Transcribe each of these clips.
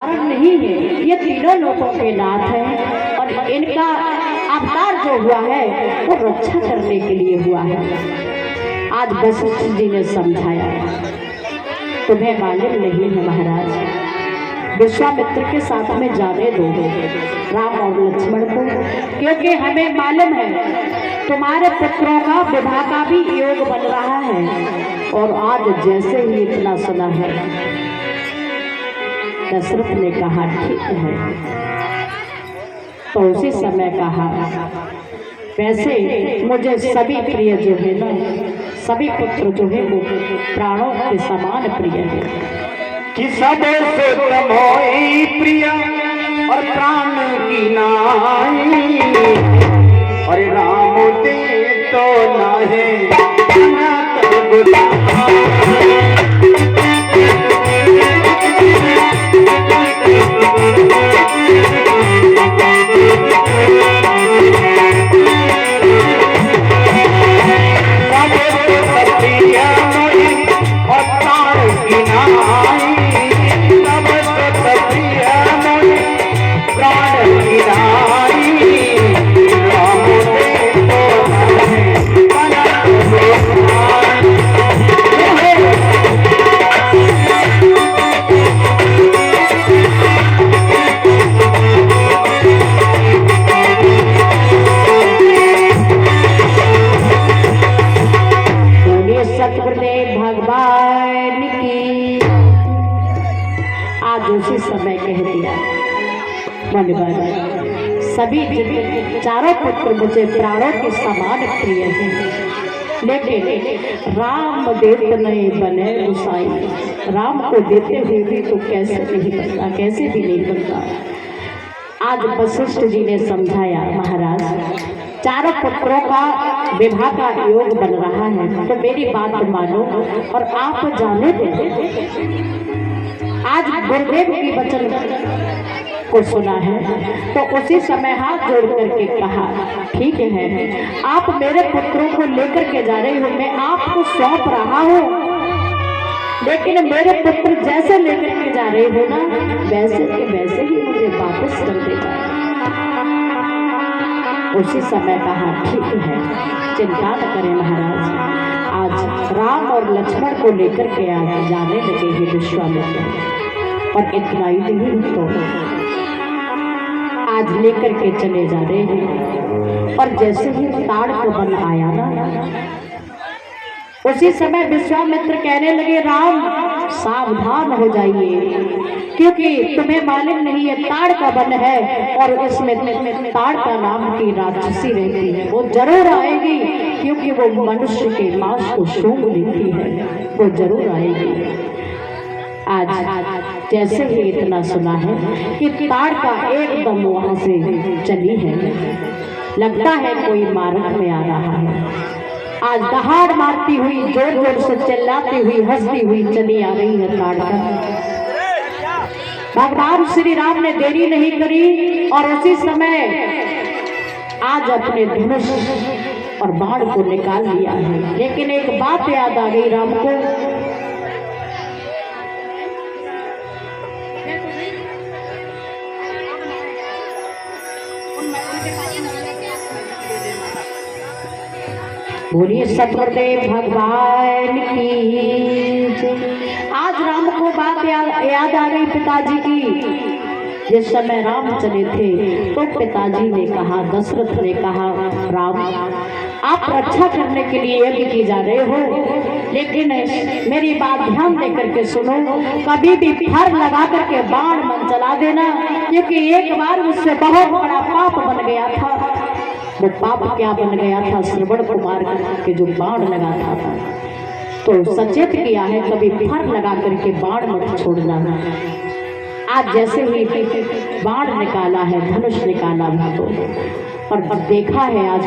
कारण नहीं है, ये तीनों लोगों के नाथ हैं और इनका अवतार जो हुआ है वो रक्षा करने के लिए हुआ है। आज वशिष्ठ जी ने समझाया, तुम्हें मालूम नहीं है महाराज, विश्वामित्र के साथ में जाने दो राम और लक्ष्मण को, क्योंकि हमें मालूम है तुम्हारे पुत्रों का विवाह का भी योग बन रहा है। और आज जैसे ही इतना सुना है, दशरथ ने कहा ठीक है। तो उसी समय कहा, वैसे मुझे सभी प्रिय जो है ना, सभी पुत्र जो है वो प्राणों के समान प्रिय है कि सबसे तमोई प्रिय और प्राण की नाई, और राम दे तो नाहे भगवान की। आज उसी समय कह दिया, सभी चारों पुत्र मुझे प्राणों के समान प्रिय हैं, लेकिन राम देत नहीं बने गुसाई। राम को देते हुए भी तो कैसे नहीं बनता, कैसे भी नहीं बनता। आज वशिष्ठ जी ने समझाया, महाराज चारों पुत्रों का विवाह का योग बन रहा है, तो मेरी बात मानो और आप जाने दो। आज गुरुदेव की वचन को सुना है, तो उसी समय हाथ जोड़ करके कहा, ठीक है आप मेरे पुत्रों को लेकर के जा रहे हो, मैं आपको सौंप रहा हूँ, लेकिन मेरे पुत्र जैसे लेकर के जा रहे हो ना, वैसे के वैसे ही मुझे वापस कर देगा। उसी समय कहा, ठीक है चिंता न करें महाराज, आज राम और लक्ष्मण को लेकर के जाने लगे हैं विश्वामित्र। और इतना ही नहीं तो आज लेकर के चले जा रहे हैं। और जैसे ही ताड़ का वन आया ना, उसी समय विश्वामित्र कहने लगे, राम सावधान हो जाइए, क्योंकि तुम्हें मालूम नहीं है ताड़ का वन है और इसमें ताड़ का नाम की राक्षसी रहती है, वो जरूर आएगी, क्योंकि वो मनुष्य के मांस को सूंघ लेती है, वो जरूर आएगी। आज जैसे ही इतना सुना है कि ताड़ का एकदम वहां से चली है, लगता है कोई मार्ग में आ रहा है। आज दहाड़ मारती हुई, जोर जोर से चिल्लाती हुई, हंसती हुई चली आ रही है ताड़ का। भगवान श्री राम ने देरी नहीं करी और उसी समय आज अपने धनुष और बाण को निकाल लिया है। लेकिन एक बात याद आ गई राम को, बोलिए सतगुरुदेव भगवान की। आज राम को बात याद आ गई पिताजी की। जिस समय राम चले थे तो पिताजी ने कहा, दशरथ ने कहा, राम आप रक्षा करने के लिए यज्ञ की जा रहे हो, लेकिन मेरी बात ध्यान देकर के सुनो, कभी भी फर लगा करके बाण मन चला देना, क्योंकि एक बार मुझसे बहुत बड़ा पाप बन गया था। वो पाप क्या बन गया था, श्रवण कुमार के जो बाण लगाता था, तो सचेत किया है कभी फर लगा करके बाण मत छोड़ना। आज जैसे ही बाण निकाला है, धनुष निकाला है, तो और देखा है आज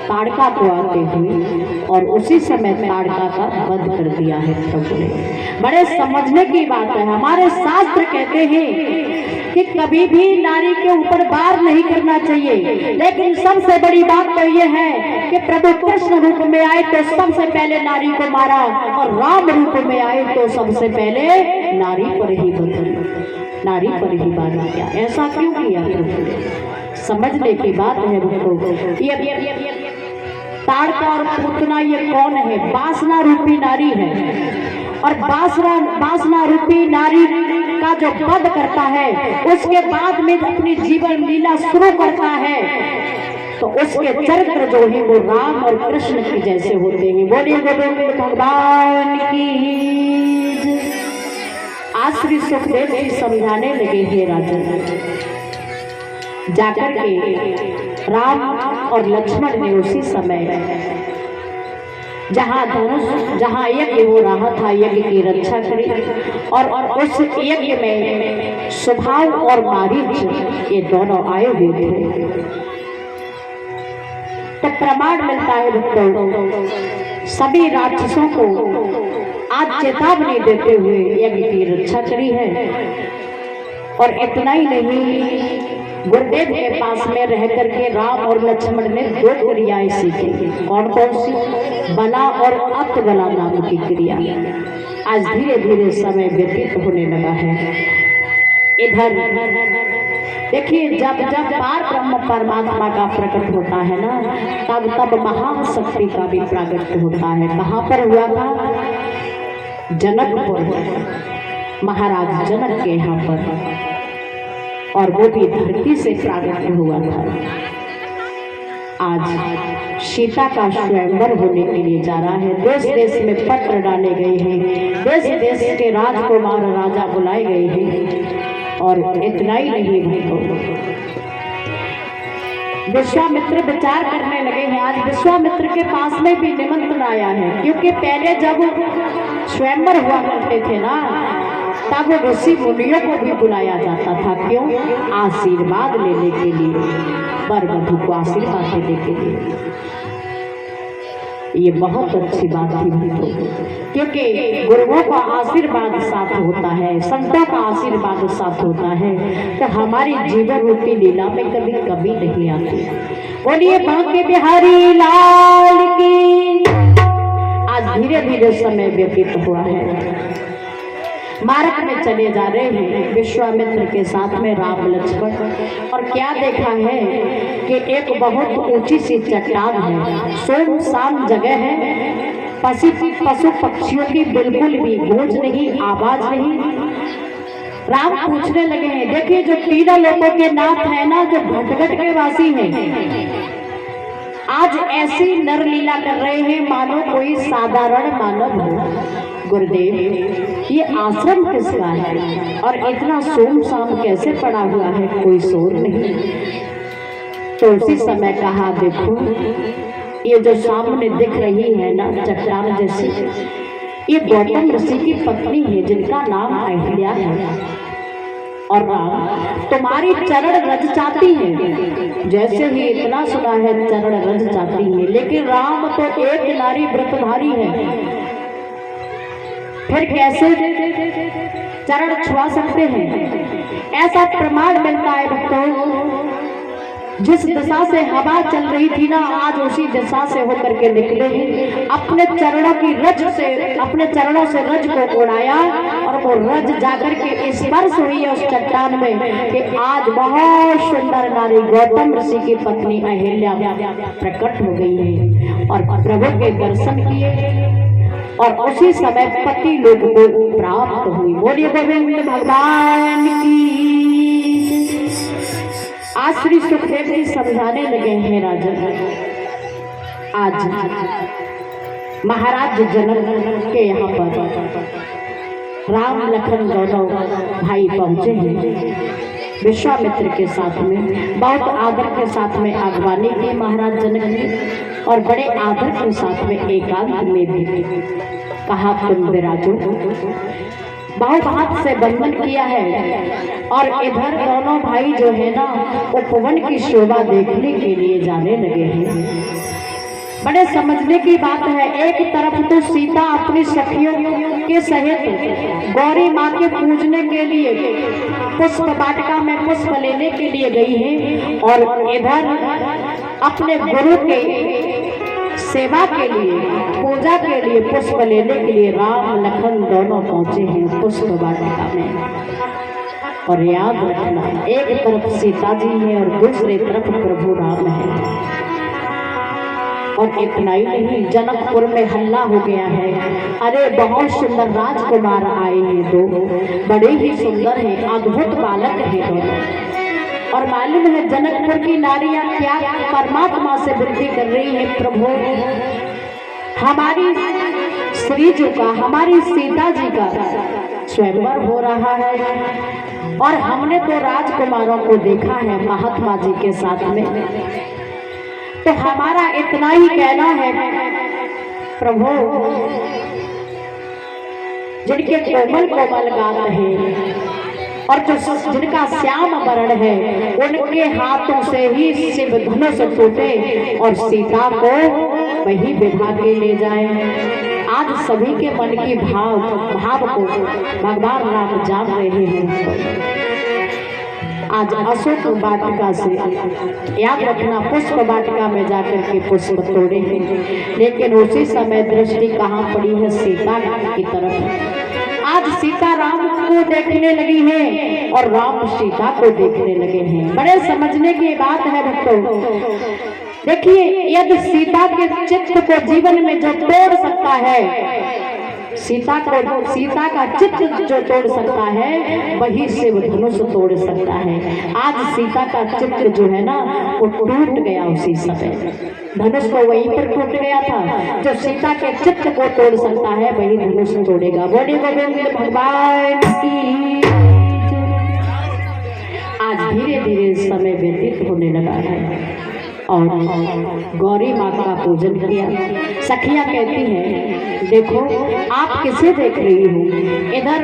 ताड़का को आते हुए, और उसी समय ताड़का का वध कर दिया है प्रभु ने। बड़े समझने की बात है, हमारे शास्त्र कहते हैं कि कभी भी नारी के ऊपर वार नहीं करना चाहिए, लेकिन सबसे बड़ी बात तो ये है कि प्रभु कृष्ण रूप में आए तो सबसे पहले नारी को मारा, और राम रूप में आए तो सबसे पहले नारी पर ही बदल। नारी पर ही वार किया। ऐसा क्यों किया प्रभु ने? समझने की बात है भक्तों। ये ताड़का और पूतना ये कौन है? वासना रूपी नारी है। और वासना रूपी नारी का जो वध करता है उसके बाद में अपनी जीवन लीला शुरू करता है, तो उसके चरित्र जो है वो राम और कृष्ण के जैसे होते हैं। बोलिए गोविंद भगवान की। आज श्री सुखदेव जी समझाने लगे हैं राजन, जाकर के राम और लक्ष्मण ने उसी समय जहाँ यज्ञ हो रहा था यज्ञ की रक्षा करी, और उस यज्ञ में स्वभाव और मारीच ये दोनों आए हुए थे। तो प्रमाण मिलता है भक्तों, सभी राक्षसों को आज चेतावनी देते हुए यज्ञ की रक्षा करी है। और इतना ही नहीं, गुरुदेव के पास में रह करके राम और लक्ष्मण ने 2 क्रियाएं सीखी। कौन कौन सी? बला और अतबला नाम की क्रिया। आज धीरे धीरे समय व्यतीत होने लगा है। इधर देखिए, जब जब पार ब्रह्म परमात्मा का प्रकट होता है ना, तब तब महाशक्ति का भी प्रागट्य होता है। कहाँ पर हुआ था? जनकपुर, महाराज जनक के यहाँ पर, और वो भी धरती से प्रागट्य हुआ था। आज सीता का स्वयंवर होने के लिए जा रहा है। देश देश में पत्र डाले गए हैं, देश देश के राजकुमार राजा बुलाए गए हैं। और इतना ही नहीं भक्तों, विश्वामित्र विचार करने लगे हैं। आज विश्वामित्र के पास में भी निमंत्रण आया है, क्योंकि पहले जब स्वयंवर हुआ करते थे ना, तब ऋषि मुनियों को भी बुलाया जाता था। क्यों? आशीर्वाद लेने के लिए, वर वधू को आशीर्वाद देने के लिए। ये बहुत अच्छी बात थी भक्तों, क्योंकि गुरुओं का आशीर्वाद साथ होता है, संतों का आशीर्वाद साथ होता है, तो हमारी जीवन रूपी लीला में कभी कभी नहीं आती। बोलिए बांके बिहारी लाल की। आज धीरे धीरे समय व्यतीत हुआ है। मार्ग में चले जा रहे हैं विश्वामित्र के साथ में राम लक्ष्मण, और क्या देखा है कि एक बहुत ऊंची सी चट्टान है, सुनसान जगह है, पशु पक्षियों की बिल्कुल भी गूंज नहीं, आवाज नहीं। राम पूछने लगे हैं, देखिए जो 3 लोगों के नाथ है ना, जो भटघट के वासी हैं, आज ऐसी नरलीला कर रहे हैं मानो कोई साधारण मानव हो। गुरुदेव, ये आश्रम किसका है और इतना सुनसान कैसे पड़ा हुआ है, कोई शोर नहीं। तो उसी समय कहा, देखो ये जो सामने दिख रही है ना चट्टान जैसी, ये गौतम ऋषि की पत्नी है, जिनका नाम अहिल्या है। और राम तुम्हारी चरण रज चाहती है। जैसे ही इतना सुना है चरण रज चाहती है, लेकिन राम तो एक नारी व्रतधारी है, फिर कैसे चरण छुआ सकते हैं? ऐसा प्रमाण मिलता है भक्तों, जिस दिशा से हवा चल रही थी ना, आज उसी दिशा से होकर के निकले हैं। अपने चरणों की रज से, अपने चरणों से रज को उड़ाया, और वो रज जाकर के स्पर्श हुई है उस चट्टान में कि आज बहुत सुंदर नारी गौतम ऋषि की पत्नी अहिल्या प्रकट हो गई है, और प्रभु के दर्शन किए, और उसी समय पति लोग को प्राप्त हुई। बोलिए गोविंद भगवान की। आज श्री सुखदेव जी समझाने लगे हैं राजन, आज महाराज जनक के यहाँ पर राम लखन दोनों भाई पहुंचे हैं विश्वामित्र के साथ में। बहुत आदर के साथ में आगवानी की महाराज जनक ने, और बड़े आदर के साथ में एकांत में भी कहा, तुम विराजो। बहुत हाथ से बंधन किया है, और इधर दोनों भाई जो है ना, उपवन की शोभा देखने के लिए जाने लगे हैं। बड़े समझने की बात है, एक तरफ तो सीता अपनी सखियों के सहित गौरी माँ के पूजने के लिए पुष्प वाटिका में पुष्प लेने के लिए गई है, और इधर अपने गुरु के सेवा के लिए, पूजा के लिए, पुष्प लेने के लिए राम लखन दोनों पहुंचे हैं पुष्प वाटिका में। और याद रखना, एक तरफ सीता जी है और दूसरे तरफ प्रभु राम है। और इतना ही नहीं, जनकपुर में हल्ला हो गया है, अरे बहुत सुंदर राजकुमार आए हैं, दो बड़े ही सुंदर हैं, अद्भुत बालक हैं दोनों। और मालूम है जनकपुर की नारियां क्या परमात्मा से विनती कर रही है, प्रभु हमारी श्री जी का, हमारी सीता जी का स्वयंवर हो रहा है और हमने तो राजकुमारों को देखा है महात्मा जी के साथ में, तो हमारा इतना ही कहना है प्रभु, जिनके कोमल कोमल गाल है और जो जिनका श्याम वर्ण है, उनके हाथों से ही शिव धनुष टूटे और सीता को वही बिठा के ले जाए। आज सभी के मन की भाव को भगवान राम जान रहे हैं। आज अशोक वाटिका से, याद रखना, पुष्प वाटिका में जाकर के पुष्प तोड़े हैं, लेकिन उसी समय दृष्टि कहाँ पड़ी है, सीता की तरफ। आज सीता राम को देखने लगी है और राम सीता को देखने लगे हैं। बड़े समझने की बात है भक्तों। देखिए, यदि सीता के चित्त को जीवन में जो तोड़ सकता है, सीता का चित्त जो तोड़ सकता है, वही शिव धनुष तोड़ सकता है। आज सीता का चित्त जो है ना, वो टूट गया उसी समय, धनुष को वहीं पर टूट गया था। जो सीता के चित्त को तोड़ सकता है, वही धनुष तोड़ेगा। बोले गोविंद भगवान की। आज धीरे धीरे समय व्यतीत होने लगा है और गौरी माँ का पूजन किया। सखियां कहती हैं, देखो आप किसे देख रही हो? इधर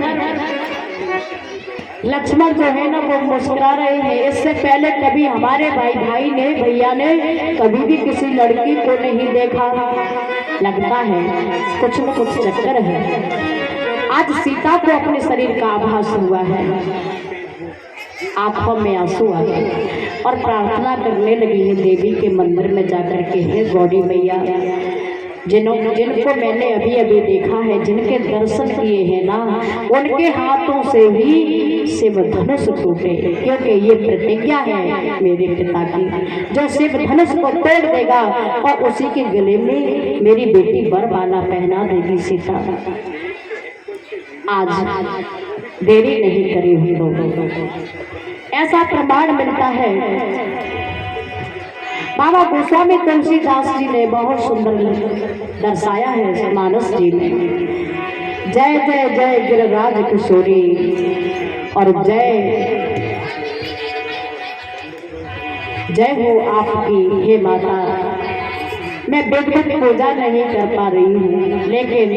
लक्ष्मण जो है ना, वो मुस्कुरा रहे हैं। इससे पहले कभी हमारे भाई ने, भैया ने कभी भी किसी लड़की को नहीं देखा। लगता है कुछ न कुछ चक्कर है। आज सीता को अपने शरीर का आभास हुआ है, आंखों में आंसू आ गए और प्रार्थना करने लगी है देवी के मंदिर में जाकर के, हे गौरी मैया, जिनको मैंने अभी अभी देखा है, जिनके दर्शन किए हैं ना, उनके हाथों से ही शिव धनुष टूटे, क्योंकि ये प्रतिज्ञा है मेरे पिता की, जो शिव धनुष को तोड़ देगा और उसी के गले में मेरी बेटी वरमाला पहना देगी सीता। आज देरी नहीं करी हुई लोगों, ऐसा प्रमाण मिलता है। बाबा गोस्वामी तुलसीदास जी ने बहुत सुंदर दर्शाया है मानस जी में। जय जय जय गिरिराज किशोरी और जय हो आपकी हे माता। मैं विधिवत पूजा नहीं कर पा रही हूँ, लेकिन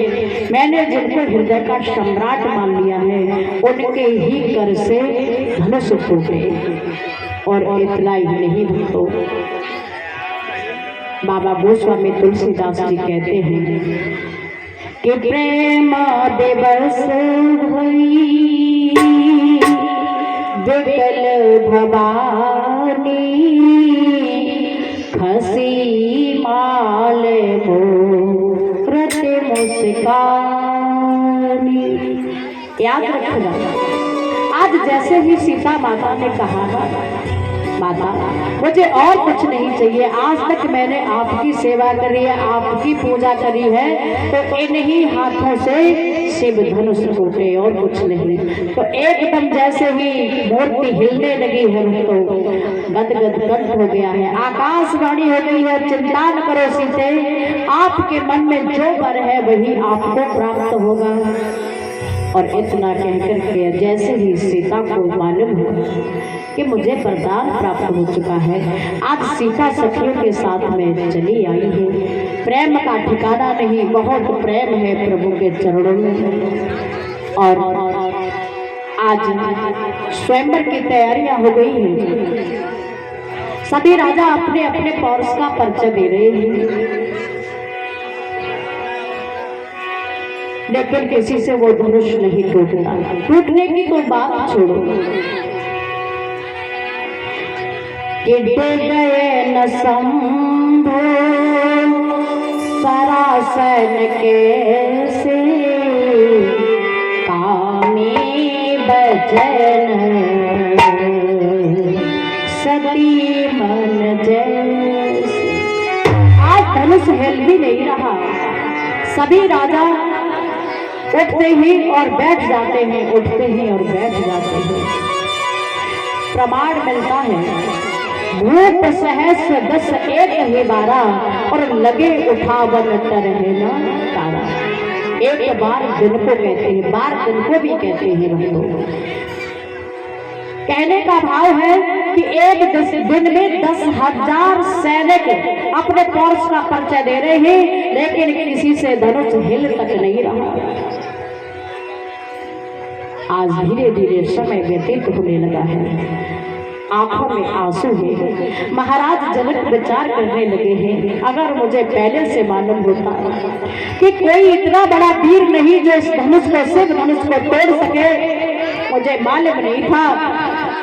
मैंने जिनको हृदय का सम्राट मान लिया है, उनके ही कर से धनुष टूटे। और इतना ही नहीं भक्तों, बाबा गोस्वामी तुलसीदास जी कहते हैं कि प्रेम दिवस हुई विकल भवानी, खसी माल मूरत मुस्कानी। याद रखना, आज जैसे ही सीता माता ने कहा, माता मुझे और कुछ नहीं चाहिए, आज तक मैंने आपकी सेवा करी है, आपकी पूजा करी है, तो इन्हीं हाथों से शिव धनुष टूटे और कुछ नहीं। तो एकदम जैसे ही मूर्ति हिलने लगी है, तो गदगद कंठ हो गया है, आकाशवाणी हो गई है, चिंता न करो सीते, आपके मन में जो वर है वही आपको प्राप्त होगा। और इतना कहकर के जैसे ही सीता को मालूम हुआ कि मुझे वरदान प्राप्त हो चुका है, आज सीता सखियों के साथ में चली आई है। प्रेम का ठिकाना नहीं, बहुत प्रेम है प्रभु के चरणों में। और आज स्वयंवर की तैयारियां हो गई हैं, सभी राजा अपने अपने पौरुष का परिचय दे रहे हैं, लेकिन किसी से वो धनुष नहीं टूटता। टूटने की तो बात छोड़ो, गिर गए न संभो सरासन कैसे, कामी बचन मिल भी नहीं रहा। सभी राजा उठते ही और बैठ जाते हैं, उठते ही और बैठ जाते हैं। प्रमाण मिलता है भूप सहस्र 10 एक ही 12 और लगे उठावन तरह न तारा। एक बार दिन को कहते हैं, बार दिन को भी कहते हैं भक्तों। कहने का भाव है कि एक दिन में 10,000 सैनिक अपने फोर्स का परिचय दे रहे हैं, लेकिन किसी से धनुष हिल तक नहीं रहा। आज धीरे धीरे समय व्यतीत होने लगा है, आंखों में आंसू है। महाराज जनक विचार करने लगे हैं, अगर मुझे पहले से मालूम होता कि कोई इतना बड़ा वीर नहीं जो इस धनुष को, सिर्फ धनुष को तोड़ सके, मुझे मालूम नहीं था।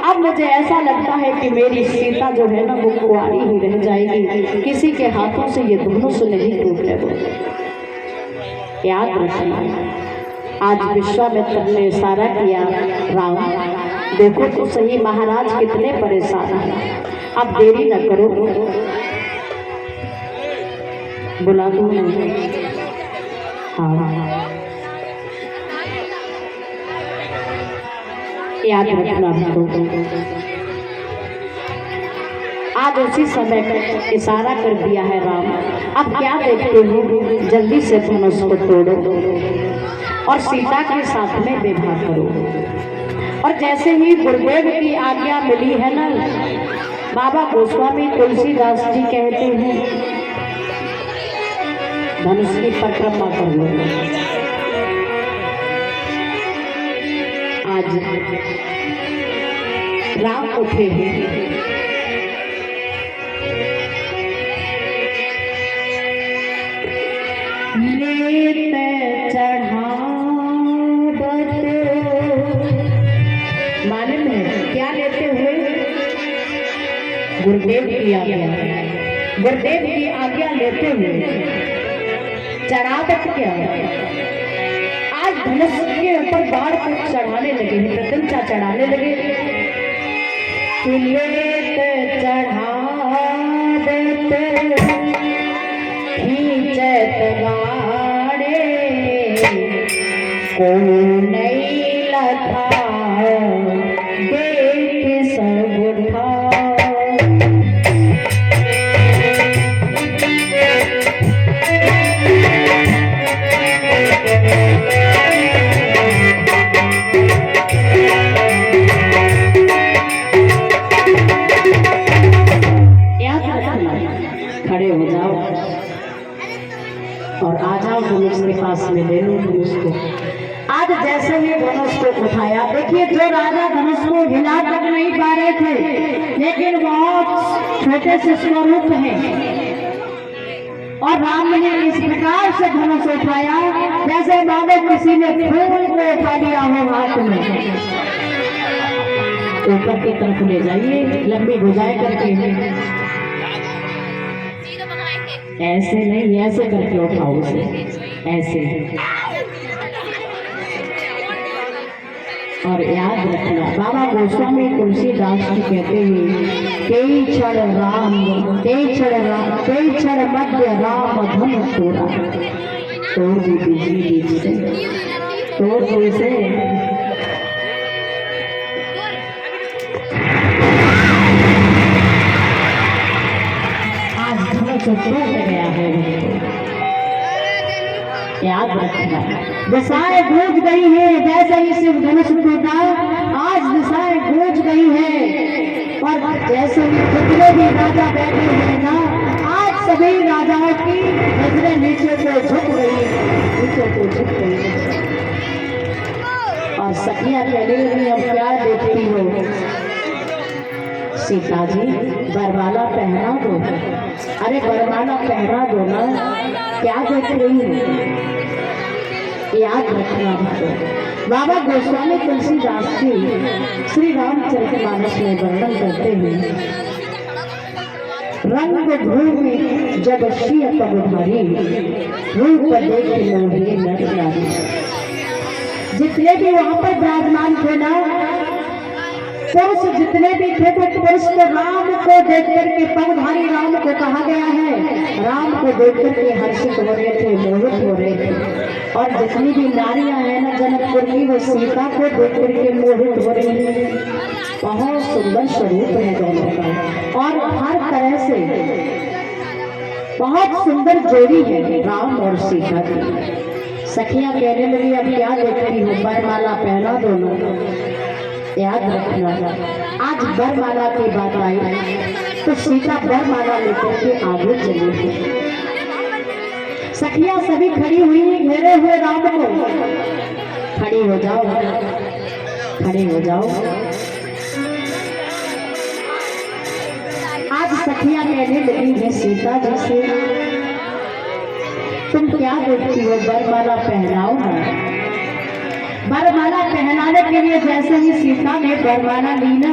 अब मुझे ऐसा लगता है कि मेरी सीता जो है ना वो कुंवारी ही रह जाएगी, किसी के हाथों से ये धनुष नहीं टूटेगा। याद रखना, आज विश्वामित्र ने इशारा किया, राम देखो तो सही महाराज कितने परेशान हैं, अब देरी न करो, बुला दो। हाँ याद रखना आज उसी समय इशारा कर दिया है राम। अब क्या देखते हो, जल्दी से धनुष को तोड़ो और सीता के साथ में विवाह करो। और जैसे ही गुरुदेव की आज्ञा मिली है ना, बाबा गोस्वामी तुलसीदास जी कहते हैं धनुष की परिक्रमा कर लो। आज राम उठे हैं, लेते चढ़ावत, मालूम है क्या लेते हुए? गुरुदेव की आज्ञा, गुरुदेव की आज्ञा लेते हुए चढ़ावत क्या? आज धनुष के ऊपर बाढ़ को चढ़ाने लगे हैं, प्रशंसा चढ़ाने लगे। लेते चढ़ावत खींचत गाड़े, को नहीं लथा देख सब उठा। खड़े हो जाओ और आ जाओ धनुष के पास में, ले लो धनुष को। आज जैसे ही धनुष को उठाया, देखिए जो राजा धनुष को हिला तक नहीं पा रहे थे, लेकिन बहुत छोटे से स्वरूप है, और राम ने इस प्रकार से धनुष उठाया जैसे मानो किसी ने फूल को उठा लिया हो हाथ में। ऊपर की तरफ ले जाइए, लंबी भुजाएं करके, ऐसे नहीं, ऐसे करके उठाओ उसे, ऐसे। और याद रखना, बाबा गोस्वामी तुलसीदास जी कहते हैं, कई क्षण राम, कई क्षण मध्य राम धन तोड़ा, तोड़ दी बिजली बीच से, तोड़ दो से। टूट गया है, याद रखना। दिशाएं गूंज गई है, जैसे ही शिव धनुष टूटा, आज दिशाएं गूंज गई है। और जैसे ही जितने भी राजा बैठे हैं ना, आज सभी राजाओं की नजरें नीचे को झुक गई, नीचे को झुक गई। और सखियां कहने लगी, अब क्या देखती हो सीता जी, बरमाला पहना दो। अरे बरमाला पहना दो ना, क्या देख रही हो? याद रखना है। बाबा गोस्वामी तुलसीदास जी श्री रामचरितमानस में वर्णन करते हैं, रंग भूमि जब शीय तब भारी, रूप देख मोहे नर नारी। जितने भी वहां पर विराजमान थे ना, पुरुष जितने भी थे वो पुरुष तो राम को देख करके, पगधारी राम को कहा गया है, राम को देख करके हर्षित हो रहे थे, मोहित हो रहे थे। और जितनी भी नारियां हैं ना जनकपुर की, वो सीता को देख करके मोहित हो रही है। बहुत सुंदर स्वरूप है दोनों का, और हर तरह से बहुत सुंदर जोड़ी है राम और सीता की। सखियां कहने लगी, अब क्या देखती हो, वरमाला पहना दोनों। याद रखना, आज वरमाला की बात आई तो सीता वरमाला लेकर के आगे चली गई। सखियां सभी खड़ी हुई घेरे हुए राम को। खड़ी हो जाओ, खड़ी हो जाओ। आज सखियां कहने लगी है सीता जी से, तुम क्या देखती हो, वरमाला पहनाओ ना। वरमाला पहनाने के लिए जैसे ही सीता ने वरमाला ली ना,